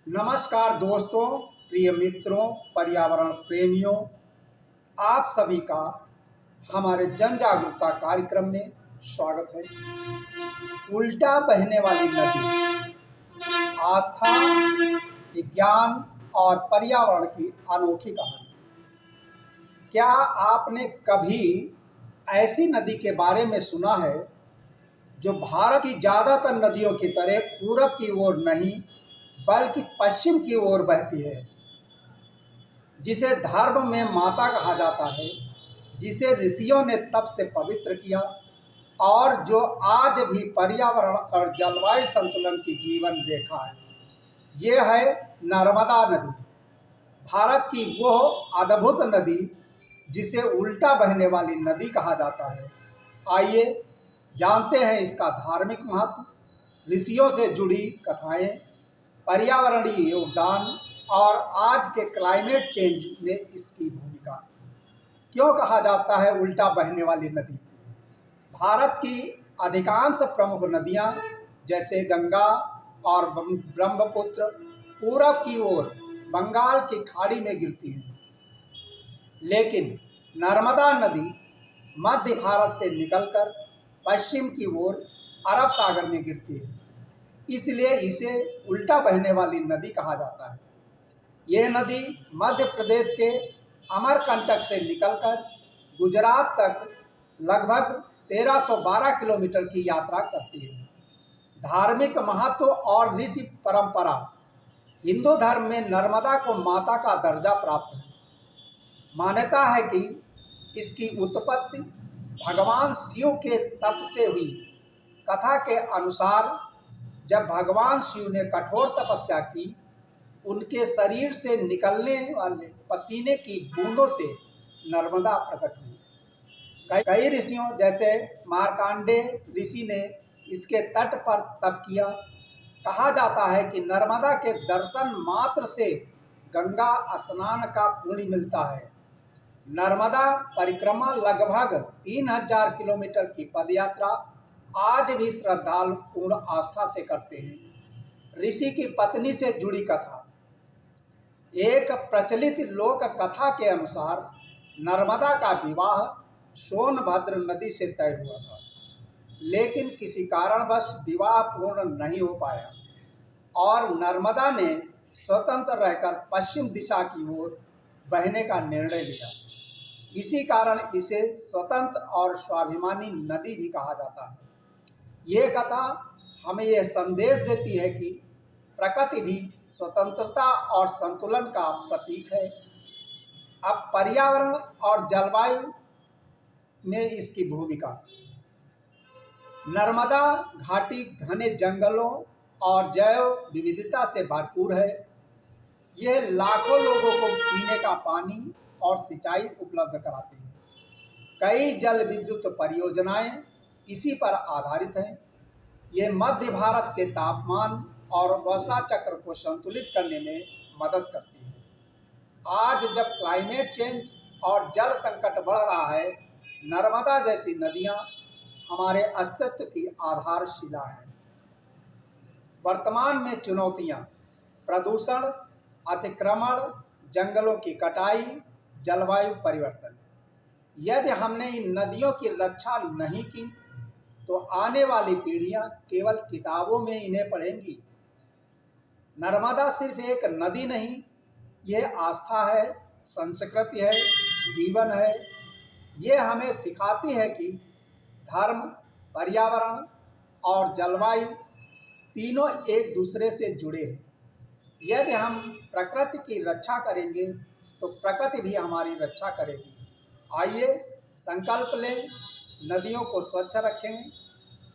नमस्कार दोस्तों, प्रिय मित्रों, पर्यावरण प्रेमियों, आप सभी का हमारे जन जागरूकता कार्यक्रम में स्वागत है। उल्टा बहने वाली नदी, आस्था, विज्ञान और पर्यावरण की अनोखी कहानी। क्या आपने कभी ऐसी नदी के बारे में सुना है जो भारत की ज़्यादातर नदियों की तरह पूरब की ओर नहीं बल्कि पश्चिम की ओर बहती है, जिसे धर्म में माता कहा जाता है, जिसे ऋषियों ने तप से पवित्र किया और जो आज भी पर्यावरण और जलवायु संतुलन की जीवन रेखा है? ये है नर्मदा नदी, भारत की वो अद्भुत नदी जिसे उल्टा बहने वाली नदी कहा जाता है। आइए जानते हैं इसका धार्मिक महत्व, ऋषियों से जुड़ी कथाएं, पर्यावरणीय योगदान और आज के क्लाइमेट चेंज में इसकी भूमिका। क्यों कहा जाता है उल्टा बहने वाली नदी? भारत की अधिकांश प्रमुख नदियां जैसे गंगा और ब्रह्मपुत्र पूरब की ओर बंगाल की खाड़ी में गिरती हैं, लेकिन नर्मदा नदी मध्य भारत से निकलकर पश्चिम की ओर अरब सागर में गिरती है, इसलिए इसे उल्टा बहने वाली नदी कहा जाता है। यह नदी मध्य प्रदेश के अमरकंटक से निकलकर गुजरात तक लगभग 1312 किलोमीटर की यात्रा करती है। धार्मिक महत्व और ऋषि परंपरा, हिंदू धर्म में नर्मदा को माता का दर्जा प्राप्त है। मान्यता है कि इसकी उत्पत्ति भगवान शिव के तप से हुई। कथा के अनुसार जब भगवान शिव ने कठोर तपस्या की, उनके शरीर से निकलने वाले पसीने की बूंदों से नर्मदा प्रकट हुई। कई ऋषियों जैसे मार्कंडेय ऋषि ने इसके तट पर तप किया। कहा जाता है कि नर्मदा के दर्शन मात्र से गंगा स्नान का पुण्य मिलता है। नर्मदा परिक्रमा लगभग 3000 किलोमीटर की पदयात्रा आज भी श्रद्धालु पूर्ण आस्था से करते हैं। ऋषि की पत्नी से जुड़ी कथा। एक प्रचलित लोक कथा के अनुसार नर्मदा का विवाह सोनभद्र नदी से तय हुआ था, लेकिन किसी कारणवश विवाह पूर्ण नहीं हो पाया और नर्मदा ने स्वतंत्र रहकर पश्चिम दिशा की ओर बहने का निर्णय लिया। इसी कारण इसे स्वतंत्र और स्वाभिमानी नदी भी कहा जाता है। ये कथा हमें यह संदेश देती है कि प्रकृति भी स्वतंत्रता और संतुलन का प्रतीक है। अब पर्यावरण और जलवायु में इसकी भूमिका। नर्मदा घाटी घने जंगलों और जैव विविधता से भरपूर है। यह लाखों लोगों को पीने का पानी और सिंचाई उपलब्ध कराती है। कई जल विद्युत परियोजनाएं इसी पर आधारित हैं। ये मध्य भारत के तापमान और वर्षा चक्र को संतुलित करने में मदद करती है। आज जब क्लाइमेट चेंज और जल संकट बढ़ रहा है, नर्मदा जैसी नदियां हमारे अस्तित्व की आधारशिला है। वर्तमान में चुनौतियां: प्रदूषण, अतिक्रमण, जंगलों की कटाई, जलवायु परिवर्तन। यदि हमने इन नदियों की रक्षा नहीं की तो आने वाली पीढ़ियां केवल किताबों में इन्हें पढ़ेंगी। नर्मदा सिर्फ एक नदी नहीं, यह आस्था है, संस्कृति है, जीवन है। ये हमें सिखाती है कि धर्म, पर्यावरण और जलवायु तीनों एक दूसरे से जुड़े हैं। यदि हम प्रकृति की रक्षा करेंगे तो प्रकृति भी हमारी रक्षा करेगी। आइए संकल्प लें, नदियों को स्वच्छ रखें,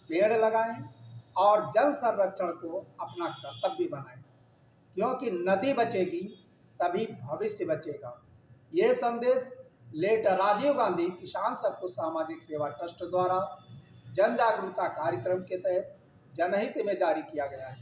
पेड़ लगाएं और जल संरक्षण को अपना कर्तव्य बनाएं, क्योंकि नदी बचेगी तभी भविष्य बचेगा। ये संदेश लेट राजीव गांधी किसान सबको सामाजिक सेवा ट्रस्ट द्वारा जन जागरूकता कार्यक्रम के तहत जनहित में जारी किया गया है।